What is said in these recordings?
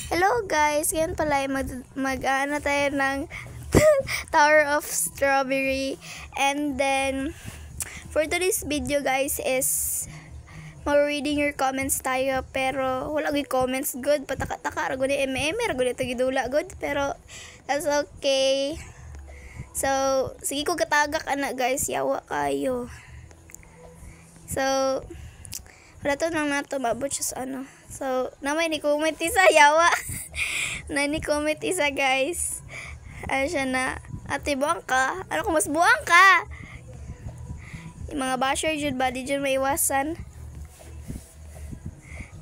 Hello guys, ngayon pala ay mag-ano tayo ng Tower of Strawberry. And then for today's video guys is reading your comments tayo, pero wala gyud comments good, pataka-taka ra gud MM ra gud ito gidula good, pero that's okay. So sige ko katagak ana guys, yawa kayo. So wala to nang nato mabot sa ano. So namay ni comment isa yawa. Na ni comment isa guys. Ano siya na, ate buang ka? Ano kung mas buang ka? Yung mga basher jud ba di jud maiwasan.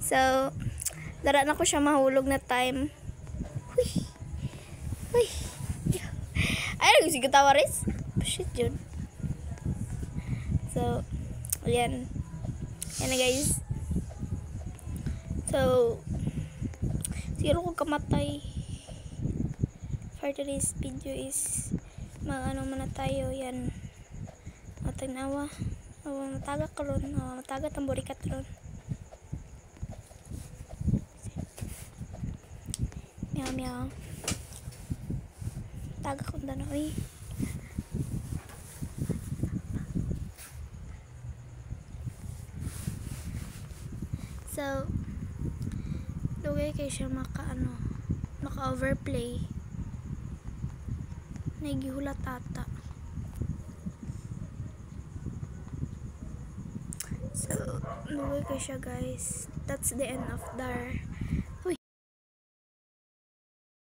So dara na ko siya mahulog na time. Huy. Huy. Ay, sige tawaris. Shit jud. So ayan. Yan na guys. So siguro kung kamatay for today's video is ano muna tayo yan. Matagnawa. Matagak ka ron. Matagat ang burikat ron. Meow meow. Tagak kong danoy. So lugay kayo siya maka-overplay. Nagihulat ata. So lugay kayo siya guys. That's the end of our